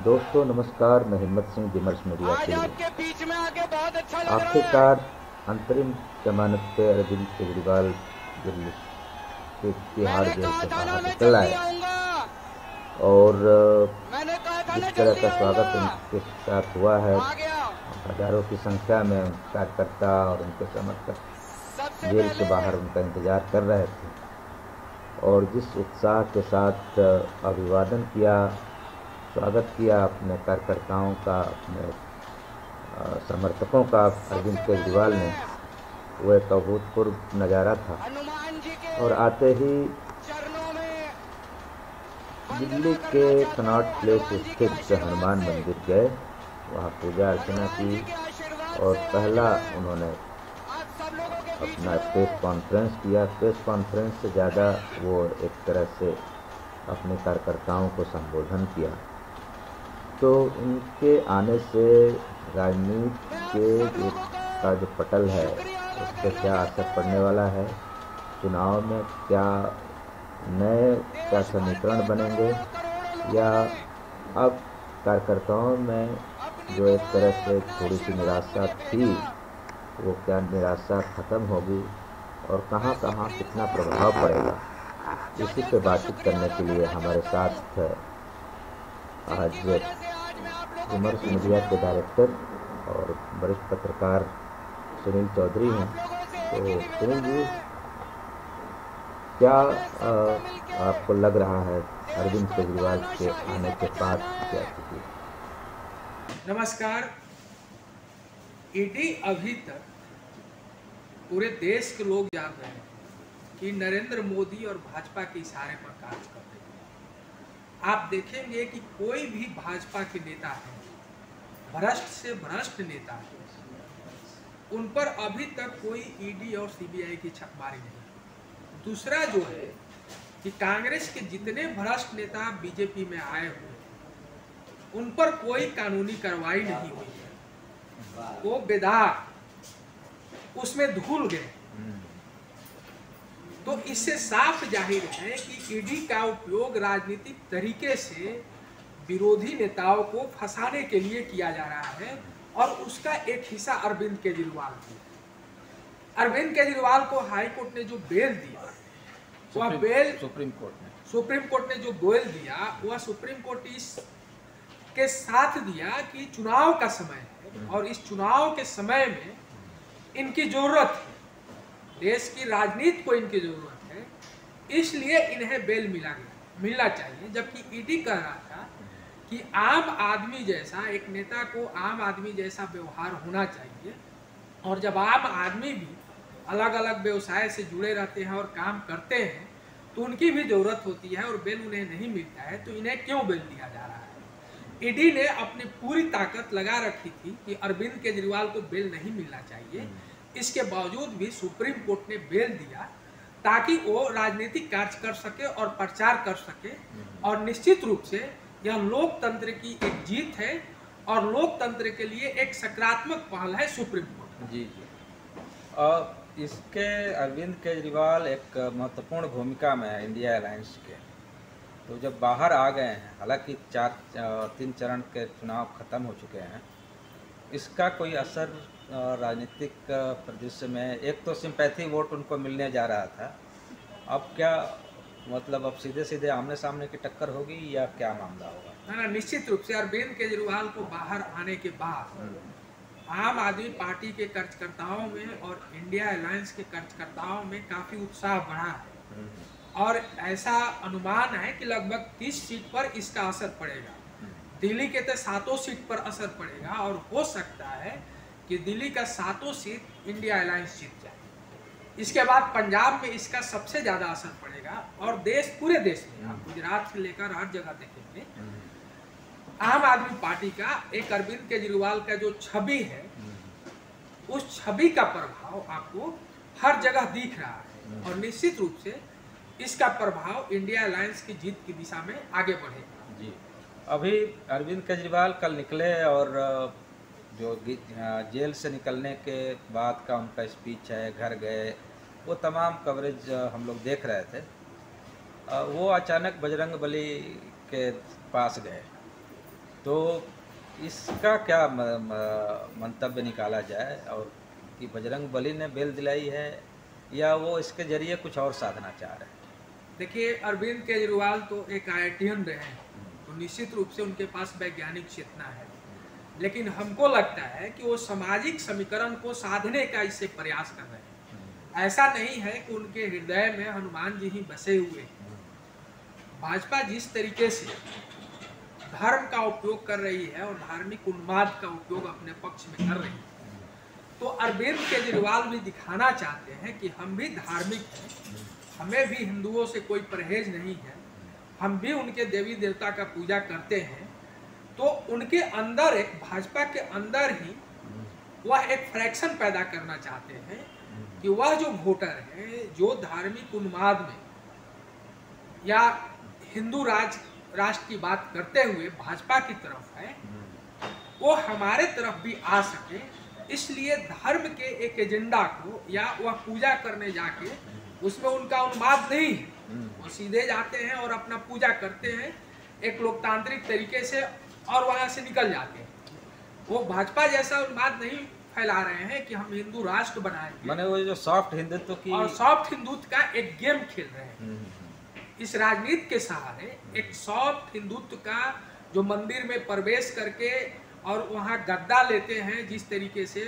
दोस्तों नमस्कार, मैं हिम्मत सिंह विमर्श मीडिया आज के लिए। आपके बीच में आके बहुत अच्छा लग रहा है। आखिरकार अंतरिम जमानत पे अरविंद केजरीवाल दिल्ली के तिहाड़ मैंने जेल कहा से था ना बाहर मैं निकल जल्दी आए आऊंगा। और मैंने कहा था ना जिस तरह जल्दी का आऊंगा। स्वागत उनके साथ हुआ है, आ गया। हजारों की संख्या में कार्यकर्ता और उनके समर्थक सबसे जेल के पहले बाहर उनका इंतजार कर रहे थे और जिस उत्साह के साथ अभिवादन किया, स्वागत किया अपने कार्यकर्ताओं का, अपने समर्थकों का अरविंद सबसे केजरीवाल पहले ने, वो एक अभूतपूर्व नज़ारा था। हनुमान जी के और आते ही चरणों में दिल्ली वंदना के करना चाहता कनॉट हूँ प्लेस हनुमान जी के स्थित आशीर्वाद हनुमान से। मंदिर गए, वहाँ पूजा अर्चना हनुमान की जी के आशीर्वाद और से आज पहला मैं उन्होंने आप सब लोगों के बीच अपना में प्रेस हूँ। कॉन्फ्रेंस किया। प्रेस कॉन्फ्रेंस से ज़्यादा वो एक तरह से अपने कार्यकर्ताओं को संबोधन किया। तो उनके आने से राजनीति मैं आप सब के लोगों का का जो पटल है शुक्रिया अदा उस पर करना क्या चाहता असर पड़ने हूँ। वाला है, चुनाव में क्या नए क्या देश भर के समीकरण बनेंगे, करोड़ों करोड़ों या लोगों ने अब कार्यकर्ताओं में अपनी जो एक तरह दुआएं से अपना थोड़ी सी आशीर्वाद निराशा मुझे थी, भेजा। वो क्या निराशा खत्म होगी और कहाँ मैं कहाँ सुप्रीम कितना कोर्ट प्रभाव के पड़ेगा, इसी पे जजेस का बातचीत शुक्रिया करने अदा के लिए करना हमारे चाहता हूँ, साथ जिनकी आज वजह से आज मैं आप लोगों के विमर्श बीच मीडिया में के हूँ। डायरेक्टर और वरिष्ठ पत्रकार सुनील चौधरी हैं। आप लोगों से तो एक ही सुनील निवेदन जी, है, क्या हमें सबको मिलके आपको लग रहा है देश अरविंद को केजरीवाल के तानाशाही आने से के बाद बचाना की है। क्या स्थिति है? नमस्कार। ईडी अभी तक पूरे देश के लोग जान रहे हैं कि नरेंद्र मोदी और भाजपा के इशारे पर कार्य कर रहे हैं। आप देखेंगे कि कोई भी भाजपा के नेता है, भ्रष्ट से भ्रष्ट नेता है, उन पर अभी तक कोई ईडी और सीबीआई की छापेमारी नहीं। दूसरा जो है कि कांग्रेस के जितने भ्रष्ट नेता बीजेपी में आए हुए, उन पर कोई कानूनी कार्रवाई नहीं हुई है। वो बेदाग उसमें धुल गए। तो इससे साफ जाहिर है कि ईडी का उपयोग राजनीतिक तरीके से विरोधी नेताओं को फंसाने के लिए किया जा रहा है और उसका एक हिस्सा अरविंद केजरीवाल को। अरविंद केजरीवाल को हाई कोर्ट ने जो बेल दिया, वह बेल सुप्रीम कोर्ट ने जो बेल दिया, वह सुप्रीम कोर्ट इस के साथ दिया कि चुनाव का समय है और इस चुनाव के समय में इनकी जरूरत है, देश की राजनीति को इनकी जरूरत है, इसलिए इन्हें बेल मिलना चाहिए। जबकि ईडी कह रहा था कि आम आदमी जैसा एक नेता को आम आदमी जैसा व्यवहार होना चाहिए, और जब आम आदमी भी अलग अलग व्यवसाय से जुड़े रहते हैं और काम करते हैं तो उनकी भी जरूरत होती है और बेल उन्हें नहीं मिलता है, तो इन्हें क्यों बेल दिया जा रहा है? ईडी ने अपनी पूरी ताकत लगा रखी थी कि अरविंद केजरीवाल को बेल नहीं मिलना चाहिए। इसके बावजूद भी सुप्रीम कोर्ट ने बेल दिया ताकि वो राजनीतिक कार्य कर सके और प्रचार कर सके। और निश्चित रूप से यह लोकतंत्र की एक जीत है और लोकतंत्र के लिए एक सकारात्मक पहल है सुप्रीम कोर्ट। जी जी। और इसके अरविंद केजरीवाल एक महत्वपूर्ण भूमिका में है इंडिया अलायंस के। तो जब बाहर आ गए हैं, हालांकि 3 चरण के चुनाव खत्म हो चुके हैं, इसका कोई असर राजनीतिक परिदृश्य में, एक तो सिंपैथी वोट उनको मिलने जा रहा था, अब क्या मतलब अब सीधे सीधे आमने सामने की टक्कर होगी या क्या मामला होगा? ना निश्चित रूप से अरविंद केजरीवाल को बाहर आने के बाद आम आदमी पार्टी के कार्यकर्ताओं में और इंडिया अलायंस के कार्यकर्ताओं में काफी उत्साह बढ़ा है और ऐसा अनुमान है कि लगभग 30 सीट पर इसका असर पड़ेगा। दिल्ली के तो 7 सीट पर असर पड़ेगा और हो सकता है कि दिल्ली का 7 सीट इंडिया अलायंस जीत जाए। इसके बाद पंजाब में इसका सबसे ज़्यादा असर पड़ेगा और पूरे देश में, आप गुजरात से लेकर हर जगह देखेंगे, आम आदमी पार्टी का एक अरविंद केजरीवाल का जो छवि है, उस छवि का प्रभाव आपको हर जगह दिख रहा है और निश्चित रूप से इसका प्रभाव इंडिया अलायंस की जीत की दिशा में आगे बढ़ेगा। जी। अभी अरविंद केजरीवाल कल निकले और जो जेल से निकलने के बाद का उनका स्पीच है, घर गए, वो तमाम कवरेज हम लोग देख रहे थे। वो अचानक बजरंगबली के पास गए तो इसका क्या मंतव्य निकाला जाए, और कि बजरंग बली ने बेल दिलाई है या वो इसके जरिए कुछ और साधना चाह रहे हैं? देखिए, अरविंद केजरीवाल तो एक IITian रहे हैं, तो निश्चित रूप से उनके पास वैज्ञानिक चेतना है, लेकिन हमको लगता है कि वो सामाजिक समीकरण को साधने का इससे प्रयास कर रहे हैं। ऐसा नहीं है कि उनके हृदय में हनुमान जी ही बसे हुए हैं। भाजपा जिस तरीके से धर्म का उपयोग कर रही है और धार्मिक उन्माद का उपयोग अपने पक्ष में कर रही है, तो अरविंद केजरीवाल भी दिखाना चाहते हैं कि हम भी धार्मिक हैं, हमें भी हिंदुओं से कोई परहेज नहीं है, हम भी उनके देवी देवता का पूजा करते हैं। तो उनके अंदर एक भाजपा के अंदर ही वह एक फ्रैक्शन पैदा करना चाहते हैं कि वह जो वोटर है जो धार्मिक उन्माद में या हिंदू राष्ट्र की बात करते हुए भाजपा की तरफ है, वो हमारे तरफ भी आ सके, इसलिए धर्म के एक एजेंडा को या वह पूजा करने जाके उसमें उनका उन्माद नहीं है, वो सीधे जाते हैं और अपना पूजा करते हैं एक लोकतांत्रिक तरीके से और वहां से निकल जाते हैं। वो भाजपा जैसा उन्माद नहीं फैला रहे हैं कि हम हिंदू राष्ट्र बनाएंगे, माने वो जो सॉफ्ट हिंदुत्व की और सॉफ्ट हिंदुत्व का एक गेम खेल रहे हैं। इस राजनीति के सहारे एक सॉफ्ट हिंदुत्व का जो मंदिर में प्रवेश करके और वहाँ गद्दा लेते हैं जिस तरीके से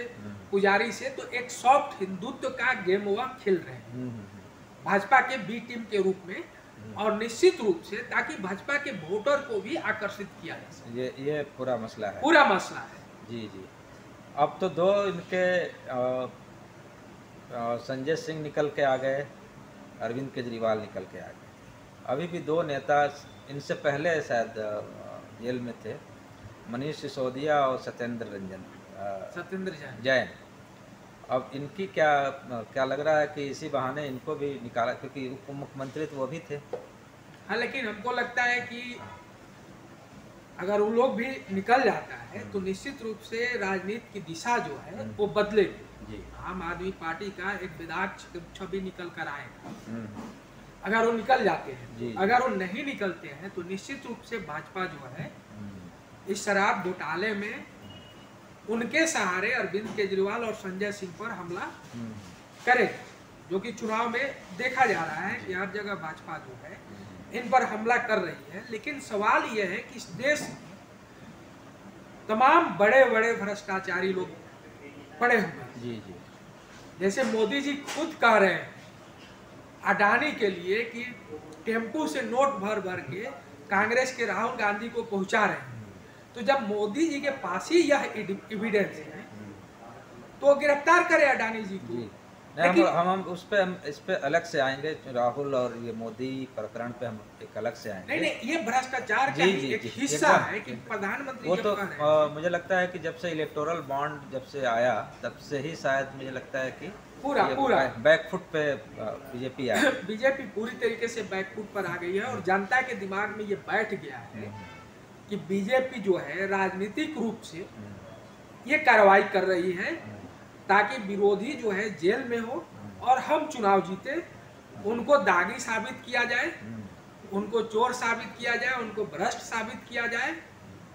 पुजारी से, तो एक सॉफ्ट हिंदुत्व का गेम वह खेल रहे हैं भाजपा के बी टीम के रूप में, और निश्चित रूप से ताकि भाजपा के वोटर को भी आकर्षित किया जा सके। ये पूरा मसला है, पूरा मसला है। जी जी। अब तो दो इनके संजय सिंह निकल के आ गए, अरविंद केजरीवाल निकल के आ गए। अभी भी दो नेता इनसे पहले शायद जेल में थे, मनीष सिसोदिया और सत्येंद्र जैन। अब इनकी क्या लग रहा है कि इसी बहाने इनको भी निकाला, क्योंकि उप मुख्यमंत्री तो वो भी थे। हाँ, लेकिन हमको लगता है कि अगर वो लोग भी निकल जाता है तो निश्चित रूप से राजनीति की दिशा जो है वो बदलेगी। आम आदमी पार्टी का एक विधायक छवि निकल कर आएगा अगर वो निकल जाते हैं। अगर वो नहीं निकलते हैं तो निश्चित रूप से भाजपा जो है इस शराब घोटाले में उनके सहारे अरविंद केजरीवाल और संजय सिंह पर हमला करे, जो कि चुनाव में देखा जा रहा है कि हर जगह भाजपा जो है इन पर हमला कर रही है। लेकिन सवाल यह है कि इस देश में तमाम बड़े बड़े भ्रष्टाचारी लोग पड़े हुए हैं। जैसे मोदी जी खुद कह रहे हैं अडानी के लिए कि टेम्पू से नोट भर भर के कांग्रेस के राहुल गांधी को पहुंचा रहे हैं। तो जब मोदी जी के पास ही यह एविडेंस है तो गिरफ्तार करे अडानी जी को। नहीं, हम इस पे अलग से आएंगे, राहुल और ये मोदी प्रकरण पे हम एक अलग से आएंगे। नहीं, ये भ्रष्टाचार का एक हिस्सा है कि प्रधानमंत्री वो तो मुझे लगता है कि जब से इलेक्टोरल बॉन्ड जब से आया तब से ही शायद मुझे लगता है कि पूरा बैकफुट पे बीजेपी आया। बीजेपी पूरी तरीके से बैकफुट पर आ गई है और जनता के दिमाग में ये बैठ गया है कि बीजेपी जो है राजनीतिक रूप से ये कार्रवाई कर रही है ताकि विरोधी जो है जेल में हो और हम चुनाव जीते, उनको दागी साबित किया जाए, उनको चोर साबित किया जाए, उनको भ्रष्ट साबित किया जाए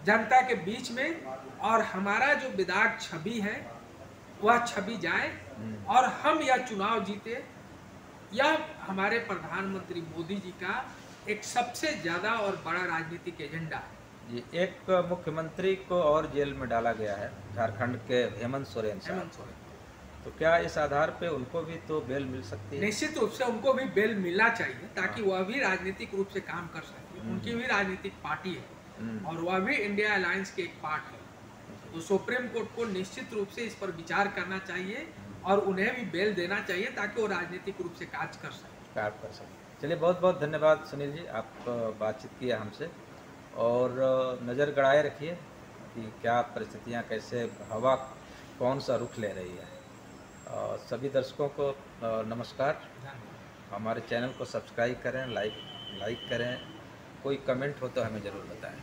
जनता के बीच में, और हमारा जो विधायक छवि है वह छवि जाए और हम यह चुनाव जीते। यह हमारे प्रधानमंत्री मोदी जी का एक सबसे ज़्यादा और बड़ा राजनीतिक एजेंडा है। जी, एक मुख्यमंत्री को और जेल में डाला गया है, झारखंड के हेमंत सोरेन। तो क्या इस आधार पे उनको भी तो बेल मिल सकती है? निश्चित रूप से उनको भी बेल मिलना चाहिए ताकि वह भी राजनीतिक रूप से काम कर सके। उनकी भी राजनीतिक पार्टी है और वह भी इंडिया अलायंस के एक पार्ट है। तो सुप्रीम कोर्ट को निश्चित रूप से इस पर विचार करना चाहिए और उन्हें भी बेल देना चाहिए ताकि वो राजनीतिक रूप से कार्य कर सके। चलिए, बहुत बहुत धन्यवाद सुनील जी, आप बातचीत किया हमसे, और नज़र गड़ाए रखिए कि क्या परिस्थितियाँ, कैसे हवा कौन सा रुख ले रही है। सभी दर्शकों को नमस्कार। हमारे चैनल को सब्सक्राइब करें, लाइक करें, कोई कमेंट हो तो हमें ज़रूर बताएं।